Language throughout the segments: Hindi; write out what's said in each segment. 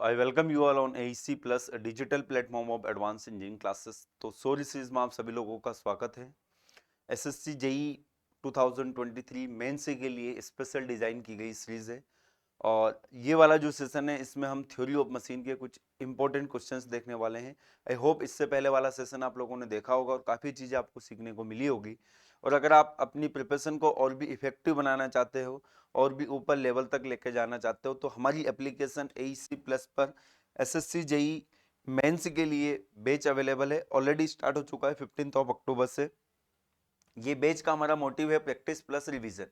I welcome you all on AEC Plus, a digital platform of advanced engineering classes। तो सॉरी सीरीज में आप सभी लोगों का स्वागत है। एसएससी जेई 2023 मेंस के लिए स्पेशल डिजाइन की गई सीरीज है और ये वाला जो सेशन है इसमें हम थ्योरी ऑफ मशीन के कुछ इंपॉर्टेंट क्वेश्चंस देखने वाले हैं। आई होप इससे पहले वाला सेशन आप लोगों ने देखा होगा और काफ़ी चीज़ें आपको सीखने को मिली होगी। और अगर आप अपनी प्रिपरेशन को और भी इफेक्टिव बनाना चाहते हो और भी ऊपर लेवल तक लेके जाना चाहते हो तो हमारी एप्लीकेशन AEC प्लस पर एसएससी जेई मेंस के लिए बैच अवेलेबल है। ऑलरेडी स्टार्ट हो चुका है 15 अक्टूबर से। ये बैच का हमारा मोटिव है प्रैक्टिस प्लस रिवीजन।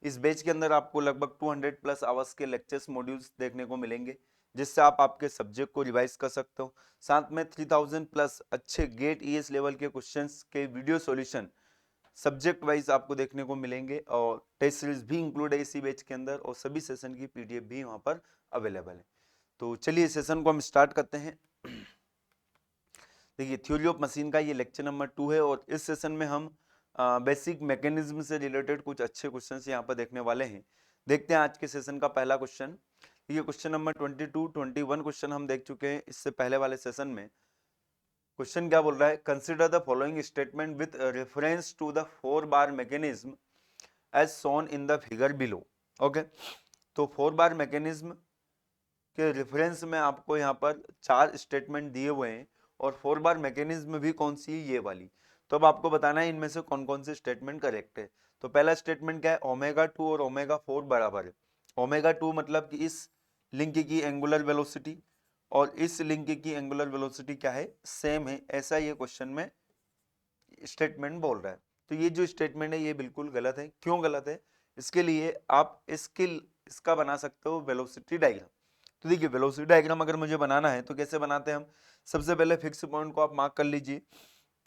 इस बैच के अंदर आपको लगभग 200 प्लस आवर्स के लेक्चर्स मॉड्यूल्स देखने को मिलेंगे जिससे आप आपके सब्जेक्ट को रिवाइज कर सकते हो। साथ में 3000 प्लस अच्छे गेट ईएस लेवल के क्वेश्चंस के वीडियो सॉल्यूशन सब्जेक्ट वाइज आपको देखने को मिलेंगे और टेस्ट सीरीज भी इंक्लूड है इसी बैच के अंदर और सभी सेशन की पीडीएफ भी वहां पर अवेलेबल है। तो चलिए सेशन को हम स्टार्ट करते हैं। देखिए थ्योरी ऑफ मशीन का ये लेक्चर नंबर 2 है और इस सेशन में हम बेसिक मैकेनिज्म से रिलेटेड कुछ अच्छे क्वेश्चंस यहाँ पर देखने वाले हैं। देखते हैं आज के सेशन का पहला क्वेश्चन। ये क्वेश्चन नंबर 22, 21 क्वेश्चन हम देख चुके हैं इससे पहले वाले सेशन में। क्वेश्चन क्या बोल रहा है, consider the following statement with reference to the 4 bar mechanism as shown in the figure below. Okay, तो 4 बार मैकेनिज्म के रेफरेंस में आपको यहाँ पर 4 स्टेटमेंट दिए हुए हैं और 4 बार मैकेनिज्म भी कौन सी है, ये वाली। तो अब आपको बताना है इनमें से कौन कौन से स्टेटमेंट करेक्ट है। तो पहला स्टेटमेंट क्या है, ओमेगा 2 और ओमेगा 4 बराबर है। ओमेगा 2 मतलब कि इस लिंक की एंगुलर वेलोसिटी और इस लिंक की एंगुलर वेलोसिटी क्या है, सेम है, ऐसा ये क्वेश्चन में स्टेटमेंट बोल रहा है। तो ये जो स्टेटमेंट है ये बिल्कुल गलत है। क्यों गलत है, इसके लिए आप इसका बना सकते हो वेलोसिटी डायग्राम। तो देखिए वेलोसिटी डायग्राम अगर मुझे बनाना है तो कैसे बनाते हैं हम, सबसे पहले फिक्स पॉइंट को आप मार्क कर लीजिए।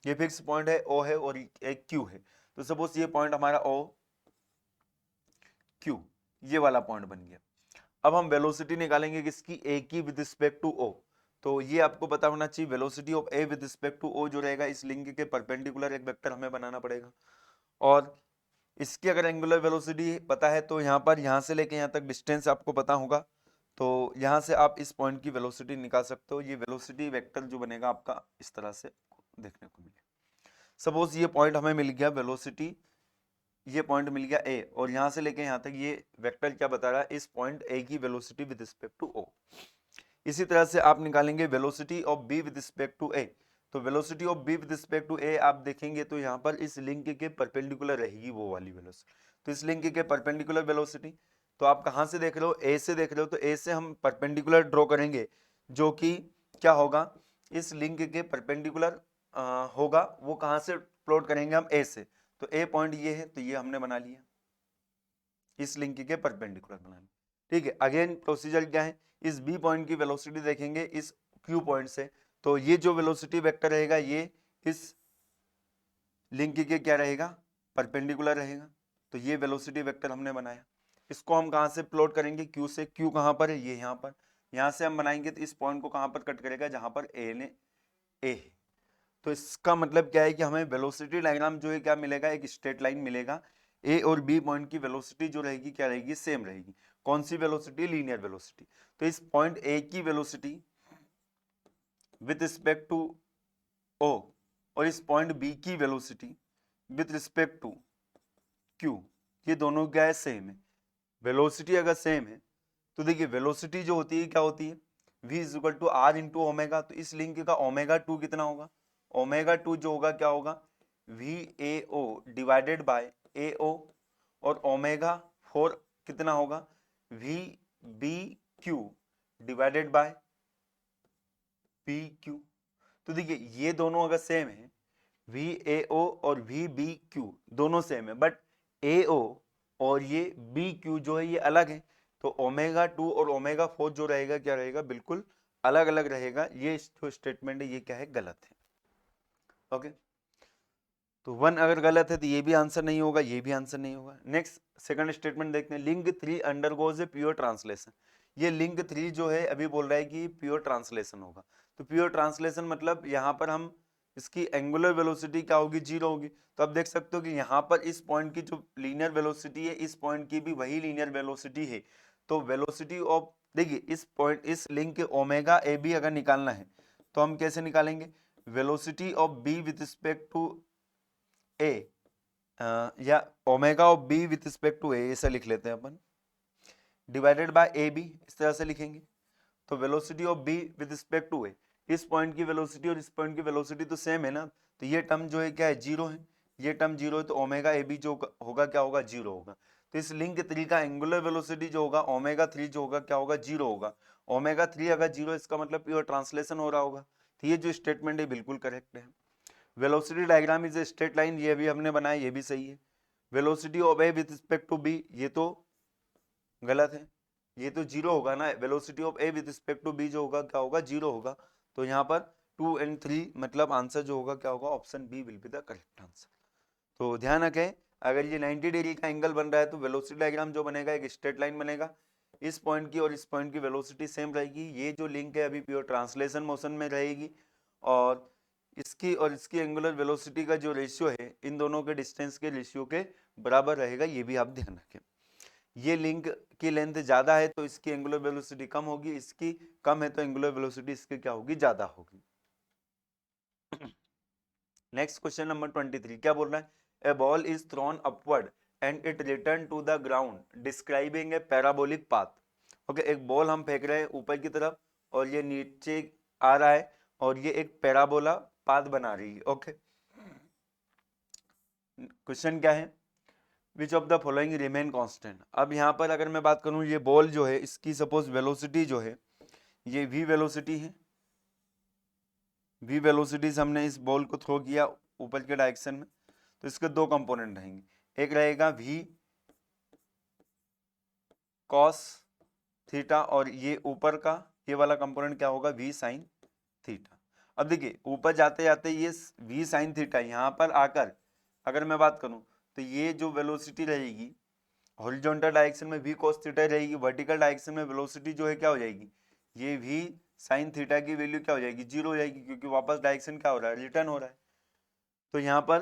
ये फिक्स पॉइंट है ओ है और एक क्यू है। तो सपोज ये पॉइंट हमारा ओ क्यू ये वाला पॉइंट बन गया। अब हम वेलोसिटी निकालेंगे किसकी, ए की विद रिस्पेक्ट टू ओ। तो ये आपको पता होना चाहिए velocity of A with respect to O जो रहेगा इस लिंक के परपेंडिकुलर एक वेक्टर हमें बनाना पड़ेगा। और इसकी अगर एंगुलर वेलोसिटी पता है तो यहाँ पर यहाँ से लेके यहाँ तक डिस्टेंस आपको पता होगा। तो यहाँ से आप इस पॉइंट की वेलोसिटी निकाल सकते हो। ये वेलोसिटी वेक्टर जो बनेगा आपका इस तरह से देखने को मिलेगा। सपोज ये पॉइंट हमें मिल गया वेलोसिटी, ये पॉइंट मिल गया ए और यहाँ से लेके यहाँ तक ये वेक्टर क्या बता रहा है, इस पॉइंट ए की velocity with respect to O. इसी तरह से आप निकालेंगे velocity of B with respect to A. तो velocity of B with respect to A आप देखेंगे तो यहाँ पर इस लिंक के परपेंडिकुलर रहेगी वो वाली वेलोसिटी। तो इस लिंक के परपेंडिकुलर वेलोसिटी, तो आप कहाँ से देख रहे हो, ए से देख रहे हो, तो ए से हम परपेंडिकुलर ड्रॉ करेंगे जो कि क्या होगा, इस लिंक के परपेंडिकुलर होगा। वो कहाँ से प्लॉट करेंगे हम, ए से। तो ए पॉइंट ये है, तो ये हमने बना लिया, इस लिंक के परपेंडिकुलर बना लिया। ठीक है, अगेन प्रोसीजर क्या है, इस बी पॉइंट की वेलोसिटी देखेंगे इस क्यू पॉइंट से। तो ये जो वेलोसिटी वेक्टर रहेगा ये इस लिंक के क्या रहेगा, परपेंडिकुलर रहेगा। तो ये वेलोसिटी वेक्टर हमने बनाया। इसको हम कहाँ से प्लॉट करेंगे, क्यू से। क्यू कहाँ पर है, ये यहाँ पर। यहाँ से हम बनाएंगे तो इस पॉइंट को कहाँ पर कट करेगा, जहाँ पर ए है। तो इसका मतलब क्या है कि हमें वेलोसिटी डायग्राम जो है क्या मिलेगा, एक स्ट्रेट लाइन मिलेगा। ए और बी पॉइंट की वेलोसिटी जो रहेगी क्या रहेगी, सेम रहेगी। कौन सी वेलोसिटी, लीनियर वेलोसिटी। तो इस पॉइंट ए की velocity with respect to O और इस पॉइंट बी की velocity with respect to Q, ये दोनों क्या है, सेम है। वेलोसिटी अगर सेम है तो देखिए वेलोसिटी जो होती है क्या होती है, v is equal to R into omega. तो इस लिंक का ओमेगा 2 कितना होगा, ओमेगा 2 जो होगा क्या होगा, V A O divided by A O. और ओमेगा 4 कितना होगा, V B Q divided by P Q. तो देखिए ये दोनों अगर सेम है, वी ए ओ और वी बी क्यू दोनों सेम है, बट ए ओ और ये बी क्यू जो है ये अलग है। तो ओमेगा 2 और ओमेगा 4 जो रहेगा क्या रहेगा, बिल्कुल अलग अलग रहेगा। ये जो स्टेटमेंट है ये क्या है, गलत है। ओके, तो 1 अगर गलत है तो ये भी आंसर नहीं होगा, ये भी आंसर नहीं होगा। नेक्स्ट सेकंड स्टेटमेंट देखते हैं, link 3 undergoes a pure translation. ये लिंक 3 जो है अभी बोल रहा है कि प्योर ट्रांसलेशन होगा। तो प्योर ट्रांसलेशन मतलब यहाँ पर हम इसकी एंगुलर वेलोसिटी क्या होगी, 0 होगी। तो आप देख सकते हो कि यहाँ पर इस पॉइंट की जो लीनियर वेलोसिटी है, इस पॉइंट की भी वही लीनियर वेलोसिटी है। तो वेलोसिटी ऑफ देखिए इस पॉइंट, इस लिंक के ओमेगा ए बी अगर निकालना है तो हम कैसे निकालेंगे, velocity of B with respect to A, या omega of B with respect to A, ऐसा लिख लेते हैं अपन, डिवाइडेड बाय ए बी, इस तरह से लिखेंगे। तो velocity of B with respect to A, इस पॉइंट की वेलोसिटी और इस पॉइंट की वेलोसिटी तो सेम है ना, तो ये टर्म जो है क्या है, जीरो है, ये टर्म जीरो है, तो ओमेगा ए बी जो होगा क्या होगा, जीरो होगा। तो इस लिंक थ्री का एंगुलर वेलोसिटी जो होगा ओमेगा थ्री जो होगा क्या होगा, जीरो होगा। ओमेगा थ्री अगर जीरो, इसका मतलब प्योर ट्रांसलेशन हो रहा होगा। तो ये जो स्टेटमेंट है बिल्कुल करेक्ट है। Velocity diagram is a straight line, ये भी हमने बनाया, ये भी सही है। Velocity of A with respect to B, ये तो गलत है, ये तो जीरो होगा ना, velocity of A with respect to B जो होगा क्या होगा, जीरो होगा। तो यहाँ पर 2 and 3 मतलब आंसर जो होगा क्या होगा, option B will be the correct answer. तो ध्यान रखें, अगर ये 90 डिग्री का एंगल बन रहा है तो वेलोसिटी डायग्राम जो बनेगा एक स्ट्रेट लाइन बनेगा, इस पॉइंट की और इस पॉइंट की वेलोसिटी सेम रहेगी। ये जो लिंक है अभी प्योर ट्रांसलेशन मोशन में रहेगी, और इसकी और इसकी एंगुलर वेलोसिटी का जो रेशियो है इन दोनों के डिस्टेंस के रेशियो के बराबर रहेगा, ये भी आप ध्यान रखें। ये लिंक की लेंथ ज्यादा है तो इसकी एंगुलर वेलोसिटी कम होगी, इसकी कम है तो एंगुलर वेलोसिटी इसकी क्या होगी, ज्यादा होगी। नेक्स्ट क्वेश्चन नंबर 23 क्या बोल रहा है, a ball is thrown upward and it return to the ground describing a parabolic path. Okay, एक बॉल हम फेंक रहे हैं ऊपर की तरफ और ये नीचे आ रहा है और ये एक पैराबोला पाथ बना रही है। ओके, क्वेश्चन क्या है, which of the following remain constant. अब यहाँ पर अगर मैं बात करूँ, ये बॉल जो है इसकी सपोज वेलोसिटी जो है ये v वेलोसिटी है, v वेलोसिटी से हमने इस बॉल को थ्रो किया ऊपर के डायरेक्शन में, तो इसके दो कंपोनेंट रहेंगे, एक रहेगा v cos थीटा और ये ऊपर का ये वाला कंपोनेंट क्या होगा, v sin थीटा। अब देखिए ऊपर जाते जाते ये v sin थीटा यहाँ पर आकर अगर मैं बात करूं तो ये जो वेलोसिटी रहेगी हॉरिजॉन्टल डायरेक्शन में v cos थीटा रहेगी, वर्टिकल डायरेक्शन में वेलोसिटी जो है क्या हो जाएगी, ये v sin थीटा की वैल्यू क्या हो जाएगी, जीरो हो जाएगी, क्योंकि वापस डायरेक्शन क्या हो रहा है, रिटर्न हो रहा है। तो यहाँ पर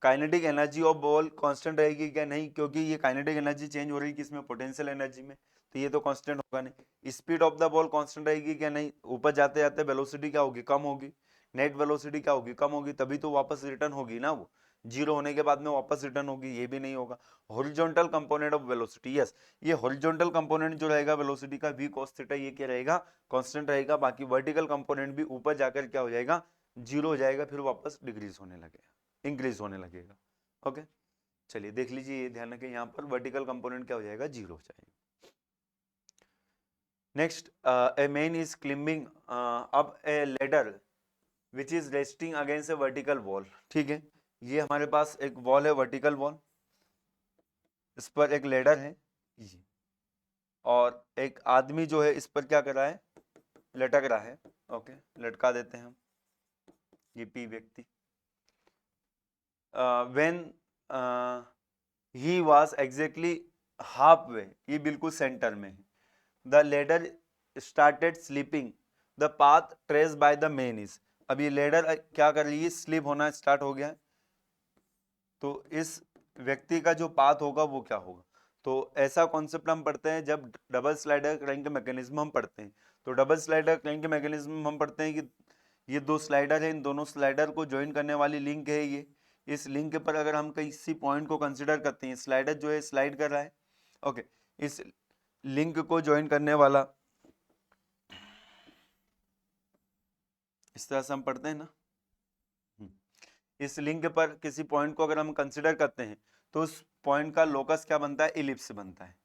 kinetic energy of ball constant रहेगी क्या, नहीं, क्योंकि ये काइनेटिक एनर्जी चेंज हो रही है किसमें, पोटेंशियल एनर्जी में, तो ये तो कांस्टेंट होगा नहीं। Speed of the ball constant रहेगी क्या, नहीं, ऊपर जाते जाते वेलोसिटी क्या होगी, कम होगी, नेट वेलोसिटी क्या होगी, कम होगी, तभी तो वापस रिटर्न होगी ना, वो जीरो होने के बाद में वापस रिटर्न होगी, ये भी नहीं होगा। Horizontal component of velocity, yes, ये हॉरिजॉन्टल कंपोनेंट जो रहेगा वेलोसिटी का v cos थीटा, ये क्या रहेगा, कांस्टेंट रहेगा। बाकी वर्टिकल कंपोनेंट भी ऊपर जाकर क्या हो जाएगा, जीरो हो जाएगा, फिर वापस डिक्रीज होने लगेगा, इंक्रीज होने लगेगा। ओके, चलिए देख लीजिए, ये ध्यान रखें, यहाँ पर वर्टिकल कंपोनेंट क्या हो जाएगा, जीरो हो जाएगा। Next, a man is climbing up A ladder which is resting against A vertical wall. ठीक है, ये हमारे पास एक वॉल है, वर्टिकल वॉल, इस पर एक लेडर है और एक आदमी जो है इस पर क्या कर रहा है, लटक रहा है। ओके, लटका देते हैं हम, ये पी व्यक्ति। When he was exactly half way, ये बिल्कुल सेंटर में है, the ladder started sleeping the path trace by the main is. अब ये लेडर क्या कर रही है, स्लिप होना स्टार्ट हो गया है, तो इस व्यक्ति का जो पाथ होगा वो क्या होगा। तो ऐसा कॉन्सेप्ट हम पढ़ते हैं जब डबल स्लाइडर क्रैंक मैकेनिज्म हम पढ़ते हैं, तो डबल स्लाइडर क्रैंक मैकेनिज्म हम पढ़ते हैं कि ये दो स्लाइडर है, इन दोनों स्लाइडर को ज्वाइन करने वाली लिंक है ये, इस लिंक पर अगर हम किसी पॉइंट को कंसिडर करते हैं, स्लाइडर जो है स्लाइड कर रहा है, ओके, इस लिंक को ज्वाइन करने वाला, इस तरह से हम पढ़ते हैं ना, इस लिंक पर किसी पॉइंट को अगर हम कंसिडर करते हैं तो उस पॉइंट का लोकस क्या बनता है, इलिप्स बनता है,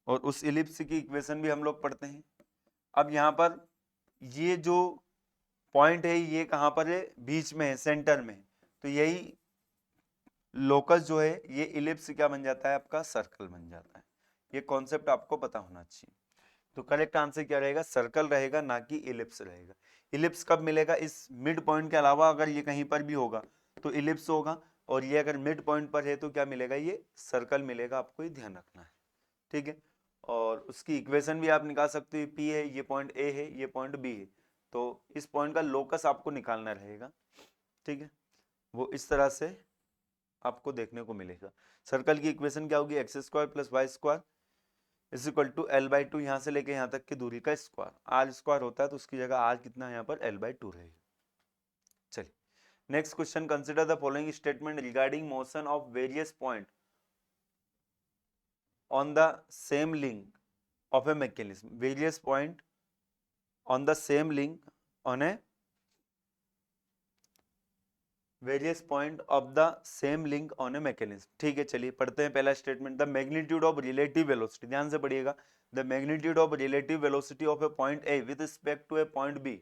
और उस इलिप्स की इक्वेशन भी हम लोग पढ़ते हैं। अब यहाँ पर ये जो पॉइंट है ये कहाँ पर है, बीच में है, सेंटर में, तो यही लोकस जो है ये इलिप्स क्या बन जाता है, आपका सर्कल बन जाता है। ये कॉन्सेप्ट आपको पता होना चाहिए। तो करेक्ट आंसर क्या रहेगा, सर्कल रहेगा, ना कि इलिप्स रहेगा। इलिप्स कब मिलेगा, इस मिड पॉइंट के अलावा अगर ये कहीं पर भी होगा तो इलिप्स होगा, और ये अगर मिड पॉइंट पर है तो क्या मिलेगा, ये सर्कल मिलेगा, आपको ये ध्यान रखना है। ठीक है, और उसकी इक्वेशन भी आप निकाल सकते हो, पी है, ये पॉइंट ए है, ये पॉइंट बी है, तो इस पॉइंट का लोकस आपको निकालना रहेगा। ठीक है, वो इस तरह से आपको देखने को मिलेगा। सर्कल की इक्वेशन क्या होगी, X square plus Y square is equal to L/2 यहाँ से लेके यहाँ तक की दूरी का स्क्वायर, R² होता है तो उसकी जगह R कितना है यहाँ पर L/2 रहेगा। चलिए next question, consider the following statement regarding motion of various point on the same link of a mechanism, various point on the same link on a various point of the same link on a mechanism. ठीक है, चलिए पढ़ते हैं पहला statement. The magnitude of relative velocity, ध्यान से पढ़िएगा, the magnitude of relative velocity of a point A with respect to a point B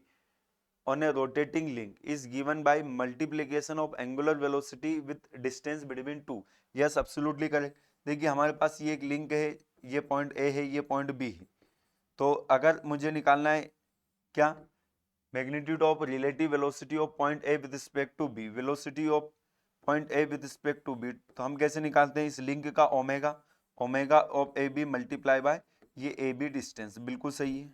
on a rotating link is given by multiplication of angular velocity with distance between two। yes absolutely correct। देखिए हमारे पास ये एक लिंक है, ये पॉइंट ए है, ये पॉइंट बी है, तो अगर मुझे निकालना है क्या, magnitude of relative velocity of point A with respect to B, velocity of point A with respect to B, तो हम कैसे निकालते हैं इस लिंक का, omega, omega of A B multiply by ये ए बी डिस्टेंस। बिल्कुल सही है,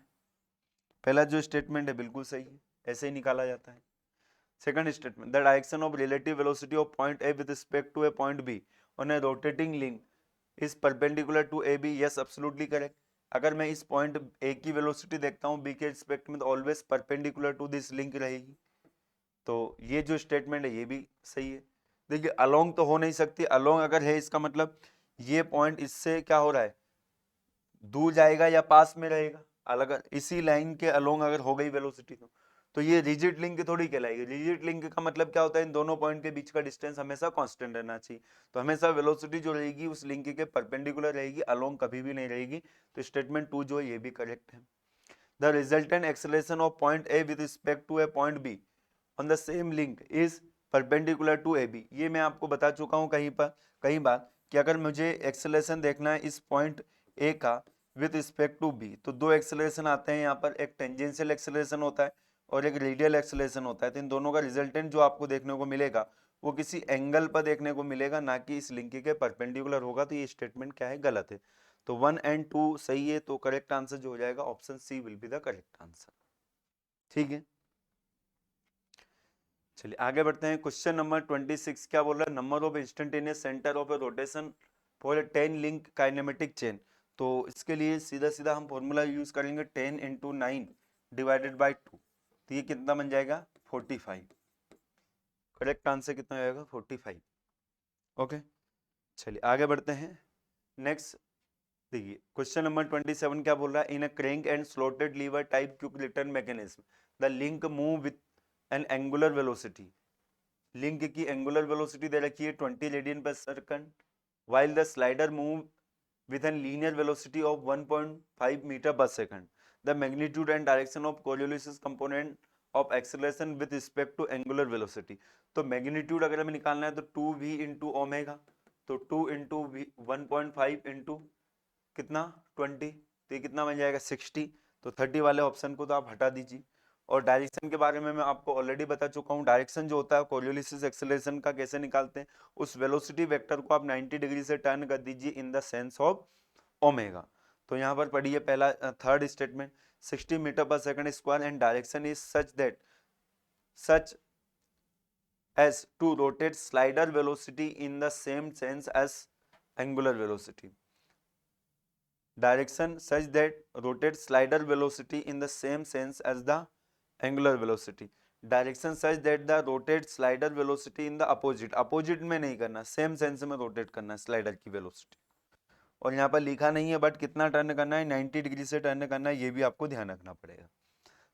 पहला जो स्टेटमेंट है बिल्कुल सही है, ऐसे ही निकाला जाता है। Second statement, the direction of relative velocity of point A with respect to a point B on a rotating link is perpendicular to A B. Yes absolutely correct. अगर मैं इस पॉइंट ए की वेलोसिटी देखता हूँ बी के रिस्पेक्ट में तो always perpendicular to this link रहेगी, तो ये जो स्टेटमेंट है ये भी सही है। देखिए अलोंग तो हो नहीं सकती, अलोंग अगर है इसका मतलब ये पॉइंट इससे क्या हो रहा है, दूर जाएगा या पास में रहेगा, अलग इसी लाइन के अलोंग अगर हो गई वेलोसिटी तो ये रिजिड लिंक थोड़ी कहलाएगी। रिजिड लिंक का मतलब क्या होता है, इन दोनों पॉइंट के बीच का डिस्टेंस हमेशा कांस्टेंट रहना चाहिए, तो हमेशा वेलोसिटी जो रहेगी उस लिंक के परपेंडिकुलर रहेगी, अलोंग कभी भी नहीं रहेगी, तो स्टेटमेंट 2 जो है ये भी करेक्ट है। The resultant acceleration of point A with respect to a point B on the same link is perpendicular to A B. ये मैं आपको बता चुका हूँ कहीं बार कि अगर मुझे एक्सेलरेशन देखना है इस पॉइंट ए का विद रिस्पेक्ट टू बी, तो दो एक्सेलरेशन आते हैं यहाँ पर, एक टेंजेंशियल एक्सेलरेशन होता है और एक रेडियल एक्सेलरेशन होता है, तो इन दोनों का रिजल्टेंट जो आपको देखने को मिलेगा वो किसी एंगल पर देखने को मिलेगा, ना कि इस लिंक के परपेंडिकुलर होगा, तो ये स्टेटमेंट क्या है, गलत है। तो 1 एंड 2 सही है, तो करेक्ट आंसर जो हो जाएगा option C will be the correct answer. ठीक है, चलिए आगे बढ़ते हैं। क्वेश्चन नंबर 26 क्या बोल रहा है, number of instantaneous centre of A rotation for a 10 link kinematic chain. तो इसके लिए सीधा सीधा हम फॉर्मूला यूज करेंगे 10 × 9 डिवाइडेड बाई 2, तो ये कितना बन जाएगा 45। करेक्ट आंसर कितना आएगा 45। ओके, चलिए आगे बढ़ते हैं। नेक्स्ट देखिए क्वेश्चन नंबर 27 क्या बोल रहा है, in a crank and slotted lever type quick return mechanism the link move with an angular velocity. Link की एंगुलर वेलोसिटी दे रखी है 20 रेडियन पर second, while the slider move with a linear velocity of 1.5 meter per second. The magnitude and direction of Coriolis component of acceleration with respect to angular velocity. तो मैग्नीट्यूड अगर हमें निकालना है तो 2v इंटू ओमेगा, तो 2 इंटू 1.5 इंटू कितना 20, तो ये कितना बन जाएगा 60। तो 30 वाले ऑप्शन को तो आप हटा दीजिए। और डायरेक्शन के बारे में मैं आपको ऑलरेडी बता चुका हूँ, डायरेक्शन जो होता है कोरियोलिस एक्सेलरेशन का कैसे निकालते हैं, उस वेलोसिटी वेक्टर को आप 90 डिग्री से टर्न कर दीजिए in the sense of omega. तो यहाँ पर पढ़िए पहला थर्ड स्टेटमेंट, 60 मीटर पर second square and direction is such as to rotate slider velocity in the same sense as angular velocity. Direction such that rotate slider velocity in the same sense as the angular velocity. Direction such that the rotate slider velocity in the opposite में नहीं करना, सेम सेंस में रोटेट करना स्लाइडर की वेलोसिटी। और यहाँ पर लिखा नहीं है बट कितना टर्न करना है, 90 डिग्री से टर्न करना है, ये भी आपको ध्यान रखना पड़ेगा।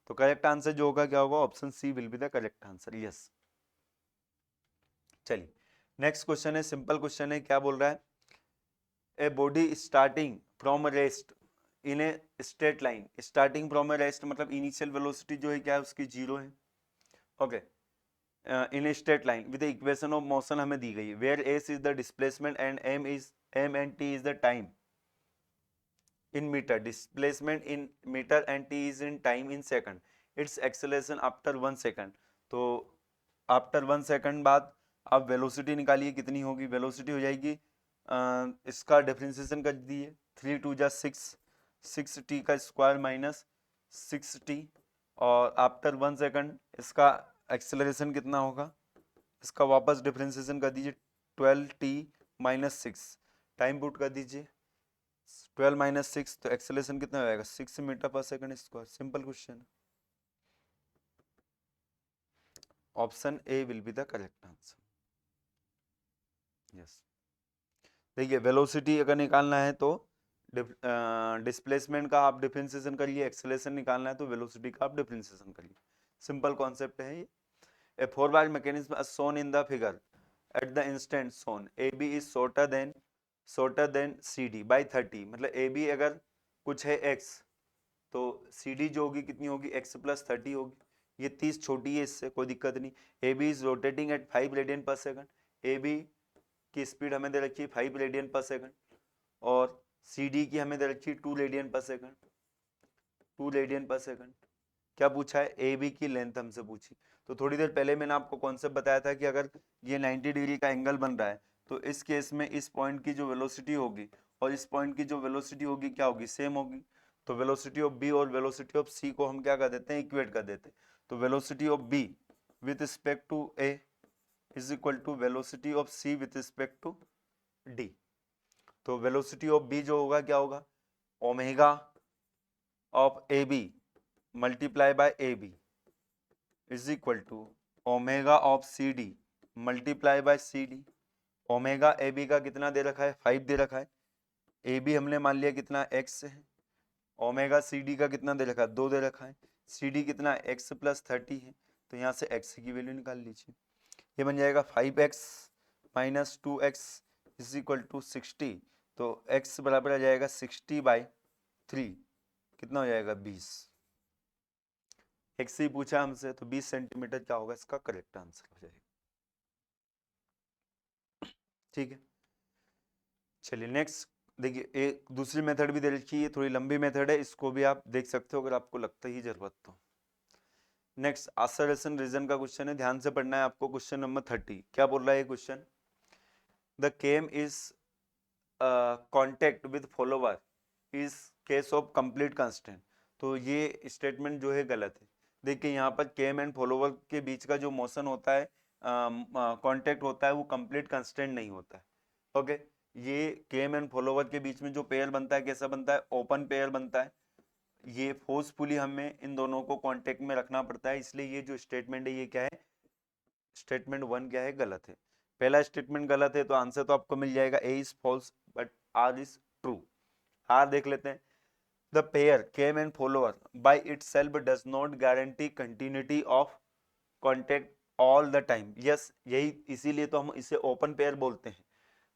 तो करेक्ट आंसर जो होगा क्या होगा, option C will be the correct answer. Yes, चलिए नेक्स्ट क्वेश्चन है, सिंपल क्वेश्चन है, क्या बोल रहा है, a body starting from rest in a straight line. Starting from a rest मतलब इनिशियल वेलोसिटी जो है क्या है उसकी 0 है। Okay, in a straight line with equation of motion हमें दी गई है, where S is the displacement and M and T is the time in meter, displacement in meter and t is in time in second, its acceleration after 1 second। तो आफ्टर 1 सेकंड बाद आप वेलोसिटी निकालिए कितनी होगी, वेलोसिटी हो जाएगी इसका डिफरेंशिएशन कर दीजिए, 3 2 जा 6t का स्क्वायर माइनस 6t, और आफ्टर 1 सेकंड इसका एक्सेलरेशन कितना होगा, इसका वापस डिफरेंशिएशन कर दीजिए 12t माइनस 6, टाइम पुट कर दीजिए 12 माइनस 6, तो एक्सेलरेशन कितना हो जाएगा 6 मीटर पर second square. Simple question. Option A will be the correct answer. Yes, देखिए वेलोसिटी अगर निकालना है तो डिस्प्लेसमेंट का आप डिफरेंशिएशन करिए, एक्सेलरेशन निकालना है तो वेलोसिटी का आप डिफरेंशिएशन करिए। सिंपल कॉन्सेप्ट है ये। A four bar mechanism as shown in the figure at the instant shown AB is shorter than CD by 30, मतलब AB अगर कुछ है x तो CD जो होगी कितनी होगी x प्लस 30 होगी। ये 30 छोटी है, इससे कोई दिक्कत नहीं। AB is rotating at 5 radian पर सेकंड। AB की स्पीड हमें दे रखी है 5 रेडियन पर सेकंड और CD की हमें दे रखी है 2 रेडियन पर सेकंड। 2 रेडियन पर सेकंड। क्या पूछा है, ए बी की लेंथ हमसे पूछी। तो थोड़ी देर पहले मैंने आपको कॉन्सेप्ट बताया था कि अगर ये 90 डिग्री का एंगल बन रहा है तो इस केस में इस पॉइंट की जो वेलोसिटी होगी और इस पॉइंट की जो वेलोसिटी होगी क्या होगी, सेम होगी। तो वेलोसिटी ऑफ बी और वेलोसिटी ऑफ सी को हम क्या कर देते हैं, इक्वेट कर देते हैं। तो velocity of B with respect to A is equal to velocity of C with respect to D. तो वेलोसिटी ऑफ बी जो होगा क्या होगा, omega of A B multiply by A B is equal to omega of C D multiply by C D. Omega A B का कितना दे रखा है, 5 दे रखा है। ए बी हमने मान लिया कितना x है। ओमेगा सी डी का कितना दे रखा है, 2 दे रखा है। सी डी कितना x प्लस 30 है, तो यहाँ से x की वैल्यू निकाल लीजिए। ये बन जाएगा 5x minus 2x is equal to 60। तो x बराबर आ जाएगा 60/3, कितना हो जाएगा 20। एक्स ही पूछा हमसे, तो 20 सेंटीमीटर क्या होगा इसका करेक्ट आंसर हो जाएगा। ठीक है, चलिए नेक्स्ट देखिए, एक दूसरी मेथड भी दे रखी है, थोड़ी लंबी मेथड है, इसको भी आप देख सकते हो अगर आपको लगता ही जरूरत तो। नेक्स्ट आसरेशन रीजन का क्वेश्चन है, ध्यान से पढ़ना है आपको। क्वेश्चन नंबर 30 क्या बोल रहा है ये question, the came is contact with follower is case of complete constant. तो ये स्टेटमेंट जो है गलत है। देखिए यहाँ पर केम एंड फॉलोवर के बीच का जो मोशन होता है, कांटेक्ट होता है, वो कंप्लीट कांस्टेंट नहीं होता है। ओके, ये केम एंड फॉलोवर के बीच में जो पेयर बनता है कैसा बनता है, ओपन पेयर बनता है। ये फोर्सफुली हमें इन दोनों को कांटेक्ट में रखना पड़ता है, इसलिए ये जो स्टेटमेंट है ये क्या है, स्टेटमेंट 1 क्या है, गलत है। पहला स्टेटमेंट गलत है तो आंसर तो आपको मिल जाएगा A is false but R is true. R देख लेते हैं, the pair cam and follower by itself does not guarantee continuity of contact all the time. Yes, यही इसीलिए तो हम इसे ओपन पेयर बोलते हैं।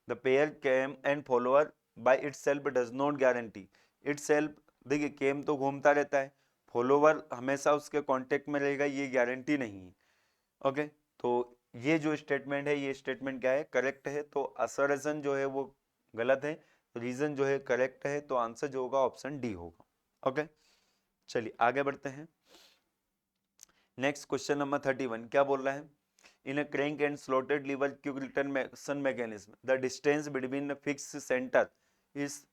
The pair cam and follower by itself does not guarantee. Itself देखिए केम तो घूमता रहता है, फॉलोवर हमेशा उसके कांटेक्ट में रहेगा, ये गारंटी नहीं है। ओके, तो ये जो स्टेटमेंट है ये स्टेटमेंट क्या है, करेक्ट है। तो असर्शन जो है वो गलत है, रीजन जो है करेक्ट है, तो आंसर जो होगा ऑप्शन डी होगा। ओके, चलिए आगे बढ़ते हैं। नेक्स्ट क्वेश्चन नंबर 31 क्या बोल रहा है, in a crank and slotted lever quick return mechanism the distance between fix centre is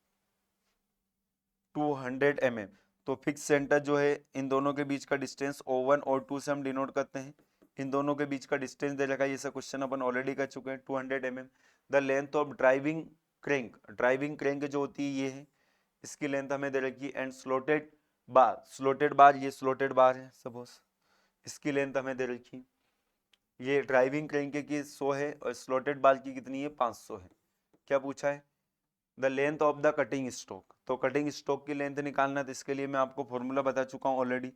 200 mm। तो फिक्स सेंटर जो है इन दोनों के बीच का डिस्टेंस O1 और 2 से हम डिनोट करते हैं। इन दोनों के बीच का डिस्टेंस दे रखा है, ये सब क्वेश्चन अपन ऑलरेडी कर चुके हैं, 200 mm। The length of driving crank जो होती है ये है, इसकी लेंथ हमें दे रखी है। एंड स्लोटेड बार ये स्लोटेड बार है सपोज, इसकी लेंथ हमें दे रखी है। ये ड्राइविंग क्रैंक की 100 है और स्लोटेड बार की कितनी है, 500 है। क्या पूछा है, the length of the cutting stroke. तो कटिंग स्टोक की लेंथ निकालना है, तो इसके लिए मैं आपको फॉर्मूला बता चुका हूँ ऑलरेडी।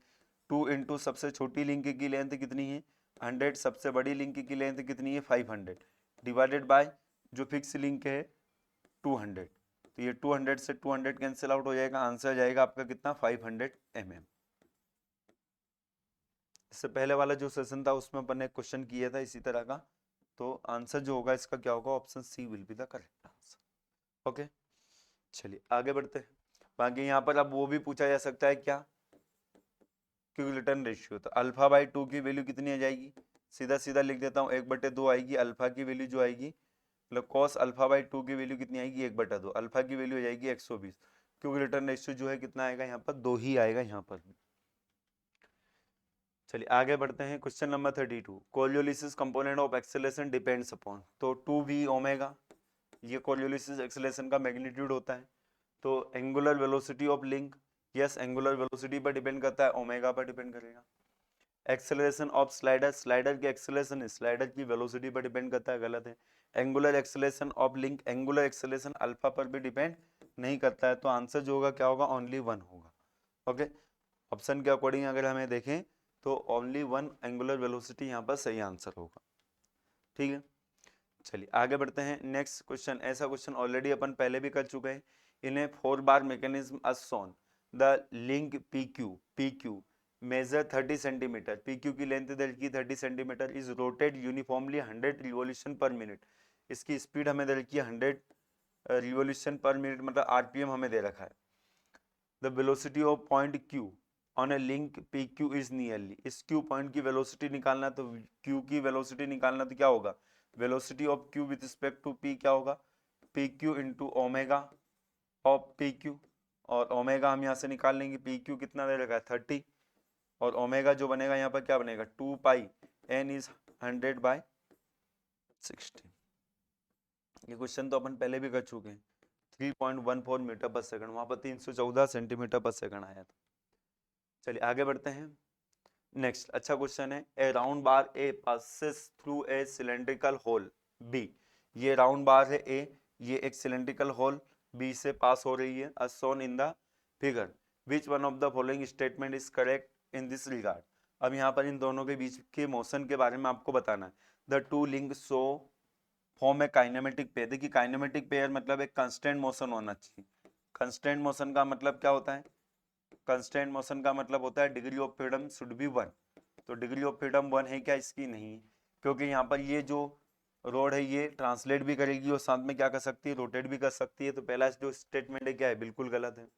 2 इंटू सबसे छोटी लिंक की लेंथ कितनी है 100, सबसे बड़ी लिंक की लेंथ कितनी है 500, डिवाइडेड बाय जो फिक्स लिंक है 200। तो ये 200 से 200 कैंसिल आउट हो जाएगा, आंसर जाएगा आपका कितना 500 mm। इससे पहले वाला जो सेशन था उसमें अपन ने क्वेश्चन किया था इसी तरह का, तो आंसर जो होगा इसका क्या होगा, option C will be the correct answer. Okay, चलिए आगे बढ़ते हैं। बाकी यहाँ पर अब वो भी पूछा जा सकता है क्या, क्विक रिटर्न रेशियो। तो अल्फा बाई 2 की वैल्यू कितनी आ जाएगी, सीधा सीधा लिख देता हूँ 1/2 आएगी। अल्फा की वैल्यू जो आएगी मतलब कॉस अल्फा बाई 2 की वैल्यू कितनी आएगी 1/2। अल्फा की वैल्यू आ जाएगी 120। क्विक रिटर्न रेशियो जो है कितना आएगा यहाँ पर, 2 ही आएगा यहाँ पर। चलिए आगे बढ़ते हैं। Question number 32, कोरियोलिसिस component of acceleration depends upon. तो 2v ओमेगा, ये कोरियोलिसिस एक्सेलरेशन का मैग्नीट्यूड होता है। तो angular velocity of link, yes angular velocity पर डिपेंड करता है, ओमेगा पर डिपेंड करेगा। एक्सेलरेशन ऑफ स्लाइडर, स्लाइडर की एक्सेलरेशन स्लाइडर की वेलोसिटी पर डिपेंड करता है, गलत है। Angular acceleration of link, angular acceleration alpha पर भी डिपेंड नहीं करता है, तो आंसर जो होगा क्या होगा, ओनली वन होगा। ओके, ऑप्शन के अकॉर्डिंग अगर हमें देखें तो ओनली वन एंगुलर वेलोसिटी यहाँ पर सही आंसर होगा। ठीक है, चलिए आगे बढ़ते हैं। नेक्स्ट क्वेश्चन, ऐसा क्वेश्चन ऑलरेडी अपन पहले भी कर चुके हैं। In a 4 bar mechanism as shown the link PQ measure 30 centimetre, PQ की लेंथ दे रखी 30 centimetre, is rotated uniformly 100 revolution per minute. इसकी स्पीड हमें दे रखी है 100 रिवोल्यूशन पर मिनट, मतलब RPM हमें दे रखा है। The velocity of point Q on a link PQ is nearly, इस Q पॉइंट की वेलोसिटी निकालना, तो Q की वेलोसिटी निकालना तो क्या होगा, velocity of Q with respect to P क्या होगा, PQ into omega of PQ, और ओमेगा हम यहाँ से निकाल लेंगे, PQ कितना दे रखा है 30, और ओमेगा जो बनेगा यहाँ पर क्या बनेगा 2 पाई n इज 100/60। ये क्वेश्चन तो अपन पहले भी कर चुके हैं। 3.14 मीटर पर सेकंड, वहां पर 314 सेंटीमीटर पर सेकंड आया था। चलिए आगे बढ़ते हैं। नेक्स्ट अच्छा क्वेश्चन है, a round bar A passes through a cylindrical hole B, ये राउंड बार है ए, ये एक सिलेंड्रिकल होल बी से पास हो रही है, as shown in the figure, which one of the following statement is correct in this regard। अब यहाँ पर इन दोनों के बीच के मोशन के बारे में आपको बताना है। The two link show form A kinematic pair, देखिए काइनेमेटिक पेयर मतलब एक कंस्टेंट मोशन होना चाहिए। कंस्टेंट मोशन का मतलब क्या होता है, कंस्टेंट मोशन का मतलब होता है degree of freedom should be 1, तो डिग्री ऑफ फ्रीडम 1 है क्या, इसकी नहीं है, क्योंकि यहाँ पर ये जो रोड है ये ट्रांसलेट भी करेगी और साथ में क्या कर सकती है, रोटेट भी कर सकती है, तो पहला जो स्टेटमेंट है क्या है, बिल्कुल गलत है।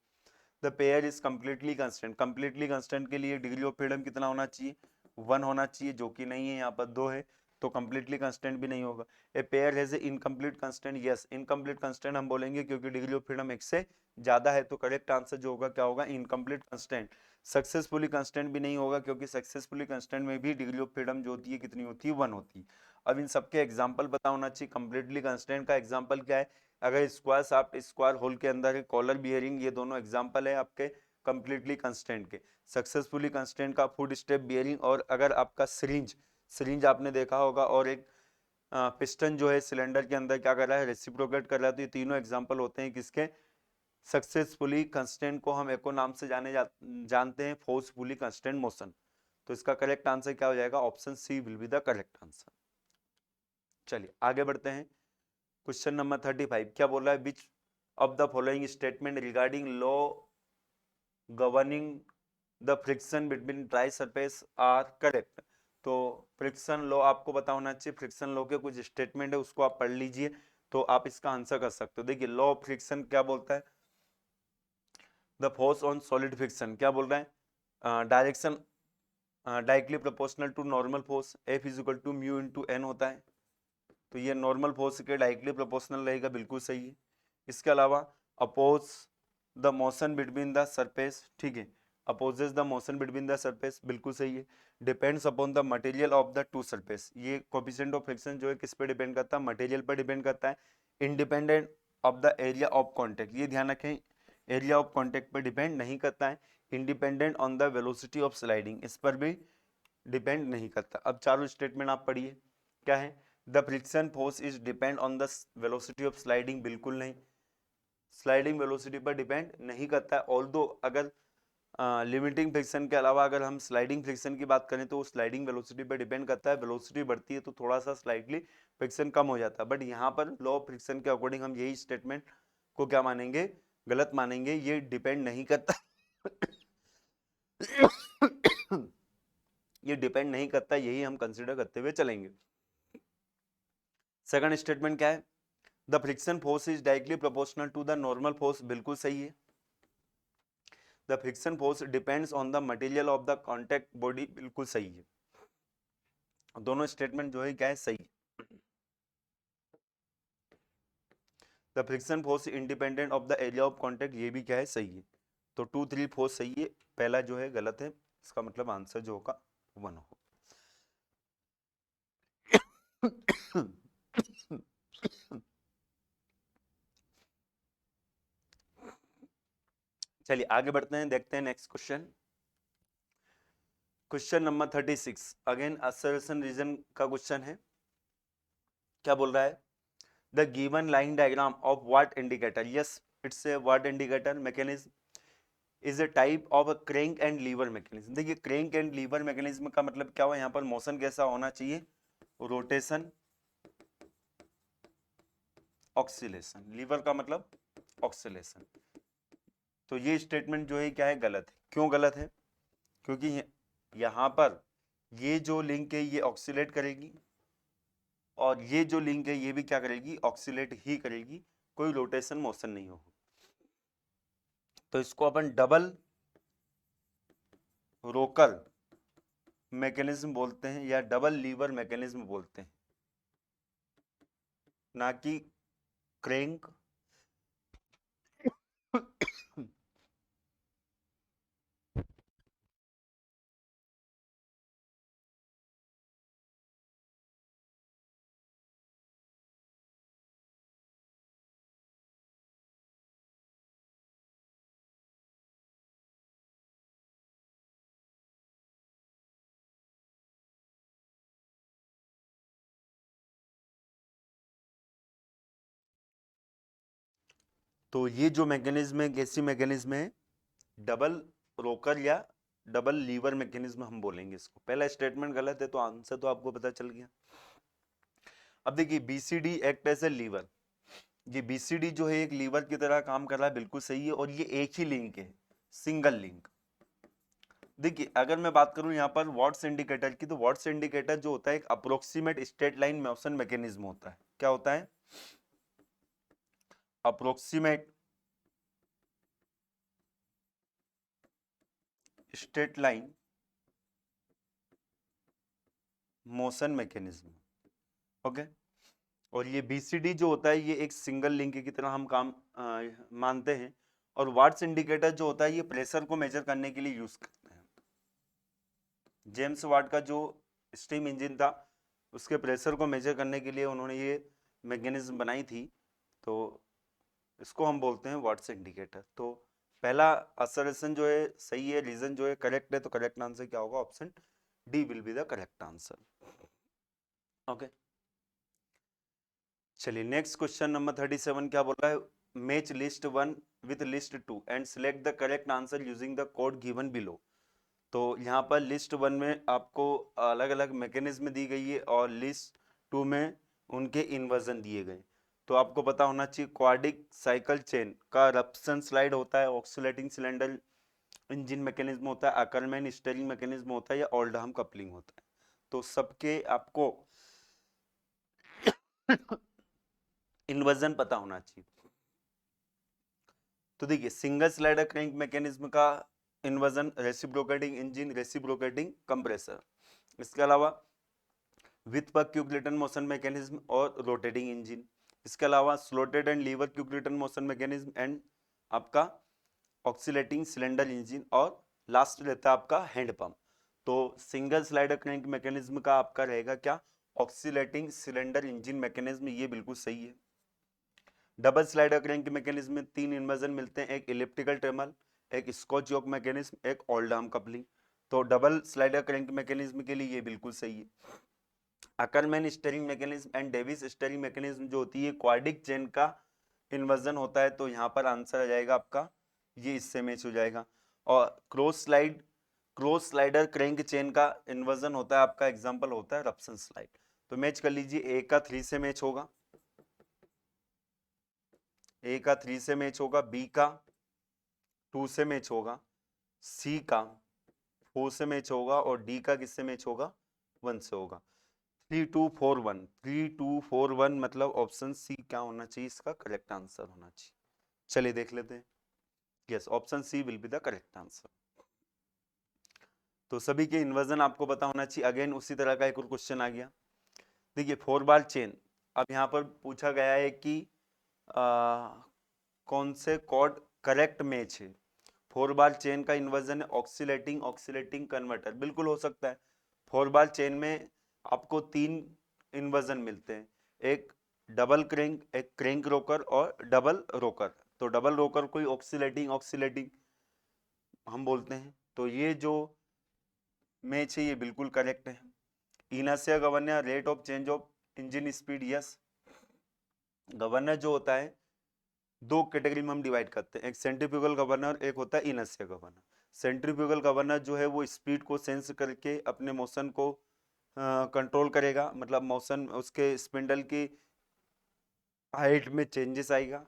The pair is completely constant, completely constant के लिए डिग्री ऑफ फ्रीडम कितना होना चाहिए, 1 होना चाहिए, जो कि नहीं है, यहाँ पर 2 है, तो कम्प्लीटली कंस्टेंट भी नहीं होगा। A pair has a incomplete constant, yes incomplete constant हम बोलेंगे क्योंकि डिग्री ऑफ फ्रीडम 1 से ज्यादा है, तो करेक्ट आंसर जो होगा क्या होगा, इनकम्प्लीट कंस्टेंट। सक्सेसफुली कंस्टेंट भी नहीं होगा क्योंकि सक्सेसफुली कंस्टेंट में भी डिग्री ऑफ फ्रीडम जो होती है कितनी होती है, 1 होती है। अब इन सबके एग्जाम्पल पता होना चाहिए। कंप्लीटली कंस्टेंट का एग्जाम्पल क्या है, अगर स्क्वायर शाफ्ट स्क्वायर होल के अंदर है, कॉलर बियरिंग, ये दोनों एग्जाम्पल है आपके कंप्लीटली कंस्टेंट के। सक्सेसफुली कंस्टेंट का फुट स्टेप बियरिंग, और अगर आपका सिरिंज, सिरिंज आपने देखा होगा, और एक पिस्टन जो है सिलेंडर के अंदर क्या कर रहा है, रेसिप्रोकेट कर रहा है, तो ये तीनों एग्जाम्पल होते हैं किसके, सक्सेसफुली कंस्टेंट को हम एको नाम से जानते हैं, फोर्सफुली कंस्टेंट मोशन। तो इसका करेक्ट आंसर क्या हो जाएगा, option C will be the correct answer. चलिए आगे बढ़ते हैं। क्वेश्चन नंबर 35 क्या बोल रहा है, which of the following statement regarding law governing the friction between dry surface are correct. तो फ्रिक्शन लॉ आपको पता होना चाहिए, फ्रिक्शन लॉ के कुछ स्टेटमेंट है उसको आप पढ़ लीजिए तो आप इसका आंसर कर सकते हो। देखिए लॉ ऑफ फ्रिक्शन क्या बोलता है, the force on solid friction क्या बोल रहा है, direction directly proportional to normal force, F is equal to mu into N होता है, तो ये नॉर्मल फोर्स के डायरेक्टली प्रोपोर्शनल रहेगा, बिल्कुल सही है। इसके अलावा oppose the motion between the surface, ठीक है, opposes the motion between the surface, बिल्कुल सही है। Depends upon the material of the two surface, ये कोफिशिएंट ऑफ फ्रिक्शन जो है किस पे डिपेंड करता है, मटेरियल पर डिपेंड करता है। Independent of the area of contact, ये ध्यान रखें, एरिया ऑफ कॉन्टेक्ट पर डिपेंड नहीं करता है। Independent on the velocity of sliding, इस पर भी डिपेंड नहीं करता। अब चारों स्टेटमेंट आप पढ़िए क्या है, the friction force is depend on the velocity of sliding, बिल्कुल नहीं, स्लाइडिंग वेलोसिटी पर डिपेंड नहीं करता है। ऑल्दो अगर लिमिटिंग फ्रिक्शन के अलावा अगर हम स्लाइडिंग फ्रिक्शन की बात करें तो वो स्लाइडिंग वेलोसिटी पर डिपेंड करता है, वेलोसिटी बढ़ती है तो थोड़ा सा स्लाइटली फ्रिक्शन कम हो जाता है, बट यहाँ पर लॉ ऑफ फ्रिक्शन के अकॉर्डिंग हम यही स्टेटमेंट को क्या मानेंगे, गलत मानेंगे, ये डिपेंड नहीं करता ये डिपेंड नहीं करता, यही हम कंसिडर करते हुए चलेंगे। सेकंड स्टेटमेंट क्या है, the friction force is directly proportional to the normal force, बिल्कुल सही है। The friction force depends on the material of the contact body, बिल्कुल सही है। दोनों स्टेटमेंट जो है क्या है, सही है। The friction force independent of the area of contact, ये भी क्या है, सही है। तो 2 3 4 सही है, पहला जो है गलत है, इसका मतलब आंसर जो होगा 1 हो। चलिए आगे बढ़ते हैं, देखते हैं next question. Question number 36 again assertion reason का क्वेश्चन है। क्या बोल रहा है? The given line diagram of watt indicator, yes it's a watt indicator mechanism is a type of a crank and lever mechanism. देखिए क्रैंक एंड लीवर मैकेनिज्म का मतलब क्या हुआ, यहाँ पर मोशन कैसा होना चाहिए, रोटेशन ऑक्सीलेशन, लीवर का मतलब ऑक्सीलेशन। तो ये स्टेटमेंट जो है क्या है, गलत है। क्यों गलत है? क्योंकि यहाँ पर ये जो लिंक है ये ऑक्सीलेट करेगी और ये जो लिंक है ये भी क्या करेगी, ऑक्सीलेट ही करेगी, कोई रोटेशन मोशन नहीं होगा। तो इसको अपन डबल रोकर मैकेनिज्म बोलते हैं या डबल लीवर मैकेनिज्म बोलते हैं, ना कि क्रैंक तो ये जो मैकेनिज्म है कैसी मैकेनिज्म है, डबल रोकर या डबल लीवर मैकेनिज्म हम बोलेंगे इसको। पहला स्टेटमेंट गलत है तो आंसर तो आपको पता चल गया। अब देखिए BCD act as a lever, ये बीसीडी जो है एक लीवर की तरह काम कर रहा है, बिल्कुल सही है। और ये एक ही लिंक है, सिंगल लिंक। देखिए अगर मैं बात करूं यहाँ पर वाट्स इंडिकेटर की, तो वाट्स इंडिकेटर जो होता है एक approximate straight line motion mechanism होता है। क्या होता है? Approximate straight line motion mechanism, okay. और ये बीसीडी जो होता है ये एक सिंगल लिंक की तरह हम काम मानते हैं। और वाट्स इंडिकेटर जो होता है ये प्रेशर को मेजर करने के लिए यूज करते हैं। जेम्स वाट का जो स्टीम इंजन था उसके प्रेशर को मेजर करने के लिए उन्होंने ये मैकेनिज्म बनाई थी, तो इसको हम बोलते हैं वाट्स इंडिकेटर। तो पहला असर्शन जो है सही है, रीजन जो है करेक्ट है, तो करेक्ट आंसर क्या होगा, option D will be the correct answer, okay. चलिए नेक्स्ट क्वेश्चन नंबर 37 क्या बोल रहा है, match list 1 with list 2 and select the correct answer using the code given below. तो यहाँ पर लिस्ट 1 में आपको अलग अलग मैकेनिज्म दी गई है और लिस्ट 2 में उनके इन्वर्जन दिए गए। तो आपको पता होना चाहिए क्वाड्रिक साइकिल चेन का रप्सन स्लाइड होता है, ऑक्सीलेटिंग सिलेंडर इंजन मैकेनिज्म होता है, अकरमैन स्टीयरिंग मैकेनिज्म होता है या ओल्डहम कपलिंग होता है। तो सबके आपको इन्वर्जन पता होना चाहिए। तो देखिए सिंगल स्लाइडर क्रैंक मैकेनिज्म का inversion reciprocating engine, reciprocating compressor. इसके अलावा विथ पर क्यूक रिटर्न मोशन मैकेनिज्म और रोटेटिंग इंजन। इसके अलावा slotted and lever quick return motion mechanism and आपका ऑक्सीलेटिंग सिलेंडर इंजन, और लास्ट रहता है आपका हैंड पंप। तो सिंगल स्लाइडर क्रैंक मैकेनिज्म का आपका रहेगा क्या, ऑक्सीलेटिंग सिलेंडर इंजन मैकेनिज्म, ये बिल्कुल सही है। डबल स्लाइडर क्रैंक मैकेनिज्म में 3 इन्वर्जन मिलते हैं, एक इलिप्टिकल ट्रेमल, एक स्कॉच योक मैकेनिज्म, एक ओल्डहम कपलिंग। तो डबल स्लाइडर क्रैंक मैकेनिज्म के लिए ये बिल्कुल सही है। Ackermann steering mechanism and Davis steering mechanism जो होती है क्वाड्रिक चेन का इन्वर्जन होता है, तो यहाँ पर आंसर आ जाएगा आपका, ये इससे मैच हो जाएगा। और क्रॉस स्लाइडर क्रैंक चेन का इन्वर्जन होता है आपका, एग्जांपल होता है रप्सन स्लाइड। तो मैच कर लीजिए, ए का 3 से मैच होगा, ए का 3 से मैच होगा, बी का 2 से मैच होगा, सी का 4 से मैच होगा और डी का किससे मैच होगा, 1 से होगा। 3241 3241 मतलब ऑप्शन सी क्या होना चाहिए, इसका करेक्ट आंसर होना चाहिए। चलिए देख लेते हैं, yes option C will be the correct answer. तो सभी के इन्वर्जन आपको पता होना चाहिए। अगेन उसी तरह का एक और क्वेश्चन आ गया। देखिए 4 बार चेन, अब यहाँ पर पूछा गया है कि कौन से कॉर्ड करेक्ट मैच है। 4 बार चेन का इन्वर्जन है ऑक्सीलेटिंग ऑक्सीलेटिंग कन्वर्टर, बिल्कुल हो सकता है। 4 बार चेन में आपको 3 इन्वर्जन मिलते हैं, एक डबल क्रैंक, एक क्रैंक रोकर और डबल रोकर। तो डबल रोकर कोई ऑक्सीलेटिंग ऑक्सीलेटिंग हम बोलते हैं। तो ये जो मैच है ये बिल्कुल करेक्ट है। Inertia governor rate of change of engine speed, yes. Governor जो होता है दो कैटेगरी में हम डिवाइड करते हैं, एक सेंट्रीफ्यूगल गवर्नर, एक होता है इनर्शिया गवर्नर। सेंट्रीफ्यूगल गवर्नर जो है वो स्पीड को सेंस करके अपने मोशन को कंट्रोल करेगा, मतलब मोशन उसके स्पिंडल की हाइट में चेंजेस आएगा।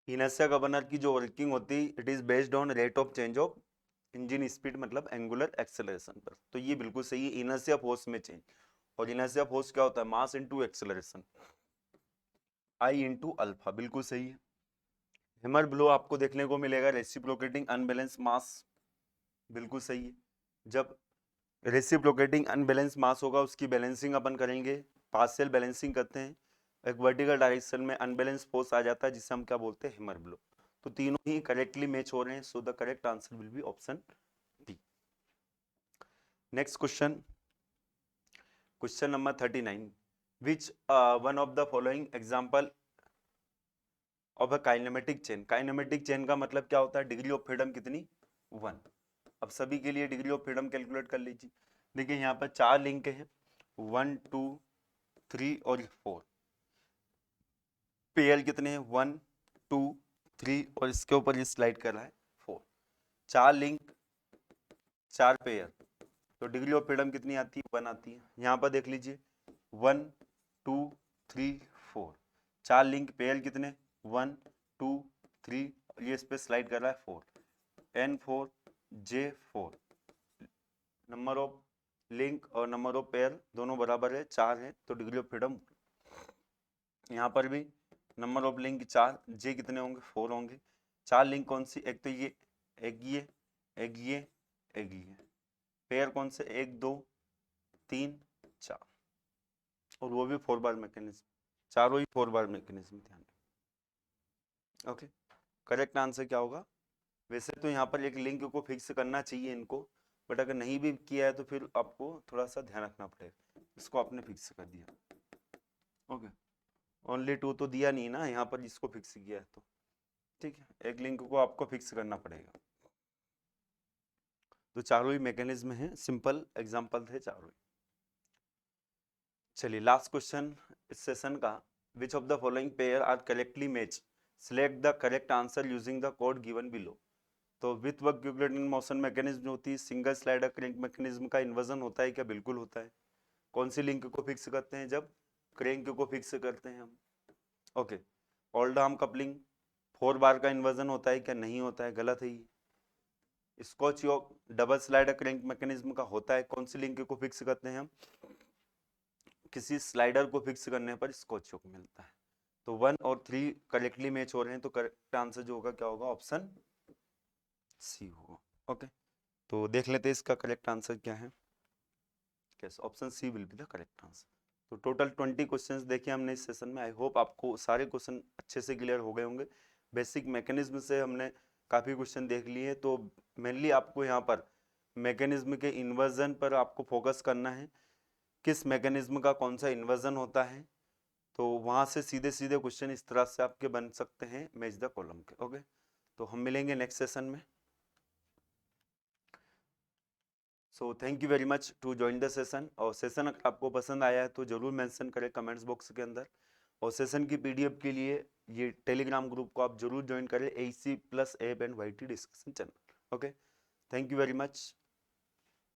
इनर्शिया गवर्नर की जो वर्किंग होती है it is based on rate of change of engine speed, मतलब एंगुलर एक्सेलरेशन पर। तो ये बिल्कुल सही है, इनर्शिया फोर्स में चेंज। और इनर्शिया फोर्स क्या होता है? मास इनटू एक्सेलरेशन, आई इनटू अल्फा, बिल्कुल सही है। हैमर ब्लो आपको देखने को मिलेगा रेसिप्रोकेटिंग अनबैलेंस मास, बिल्कुल सही है। जब रेसिप्रोकेटिंग अनबैलेंस मास होगा उसकी बैलेंसिंग अपन करेंगे, पार्शियल बैलेंसिंग करते हैं, एक वर्टिकल डायरेक्शन में अनबैलेंस फोर्स आ जाता है जिसे हम क्या बोलते हैं? Hammer blow. तो तीनों ही करेक्टली मैच हो रहे हैं, so the correct answer will be option D. Next question, question number 39, which one of the following example of a kinematic chain. Kinematic chain का मतलब क्या होता है? डिग्री ऑफ फ्रीडम कितनी? 1। अब सभी के लिए डिग्री ऑफ फ्रीडम कैलकुलेट कर लीजिए। देखिए यहाँ पर 4 लिंक है, 1 2 3 और 4। पेयर कितने हैं? 1 2 3 और इसके ऊपर ये स्लाइड कर रहा है 4। 4 लिंक 4 पेयर, तो डिग्री ऑफ फ्रीडम कितनी आती है? 1 आती है। यहाँ पर देख लीजिए 1 2 3 4, 4 लिंक पेयर कितने? 1 2 3, ये इस पे स्लाइड कर रहा है 4, N4 J4। Number of link और नंबर ऑफ पेयर दोनों बराबर है, 4 है, तो डिग्री ऑफ फ्रीडम। यहाँ पर भी नंबर ऑफ लिंक 4, जे कितने होंगे? 4 होंगे। 4 लिंक कौन सी? एक तो ये, एक ये, एक ये, एक ये। पेयर कौन से? 1 2 3 4, और वो भी 4 बार मैकेनिज्म, चारों ही 4 बार मैकेनिज्म, ध्यान। ओके, करेक्ट आंसर क्या होगा? वैसे तो यहाँ पर एक लिंक को फिक्स करना चाहिए इनको, बट अगर नहीं भी किया है तो फिर आपको थोड़ा सा ध्यान रखना पड़ेगा। इसको आपने फिक्स कर दिया, ओके। ओनली 2 तो दिया नहीं ना यहाँ पर, इसको फिक्स किया है तो ठीक है, एक लिंक को आपको फिक्स करना पड़ेगा। तो चारों ही मैकेनिज्म है, सिंपल एग्जांपल थे चारों ही। चलिए लास्ट क्वेश्चन इस सेशन का, which of the following pair are correctly match, select the correct answer using the code given below. तो Whitworth Euclidean motion mechanism जो होती है, सिंगल स्लाइडर क्रैंक मैकेनिज्म का इन्वर्जन होता है क्या? बिल्कुल होता है। कौन सी लिंक को फिक्स करते हैं? जब क्रैंक को फिक्स करते हैं हम, ओके। ऑल्ड आर्म कपलिंग 4 बार का इन्वर्जन होता है क्या? नहीं होता है, गलत है ये। स्कॉच योक डबल स्लाइडर क्रैंक मैकेनिज्म का होता है। कौन सी लिंक को फिक्स करते हैं हम? किसी स्लाइडर को फिक्स करने पर स्कॉच योक मिलता है। तो 1 और 3 करेक्टली मैच हो रहे हैं, तो करेक्ट आंसर जो होगा क्या होगा? ऑप्शन सी होगा, ओके। तो देख लेते हैं इसका करेक्ट आंसर क्या है। कैसे? Option C will be the correct answer. तो टोटल 20 क्वेश्चंस देखे हमने इस सेशन में। आई होप आपको सारे क्वेश्चन अच्छे से क्लियर हो गए होंगे। बेसिक मैकेनिज्म से हमने काफ़ी क्वेश्चन देख लिए, तो मेनली आपको यहाँ पर मैकेनिज्म के इन्वर्जन पर आपको फोकस करना है, किस मैकेनिज्म का कौन सा इन्वर्जन होता है। तो वहाँ से सीधे सीधे क्वेश्चन इस तरह से आपके बन सकते हैं मैच द कॉलम के, ओके। तो हम मिलेंगे नेक्स्ट सेशन में। So thank you very much to join the session. और सेशन अगर आपको पसंद आया है तो जरूर मेंशन करें कमेंट्स बॉक्स के अंदर। और सेशन की पीडीएफ के लिए ये टेलीग्राम ग्रुप को आप जरूर ज्वाइन करें, AC+ app and YT discussion channel, okay. Thank you very much.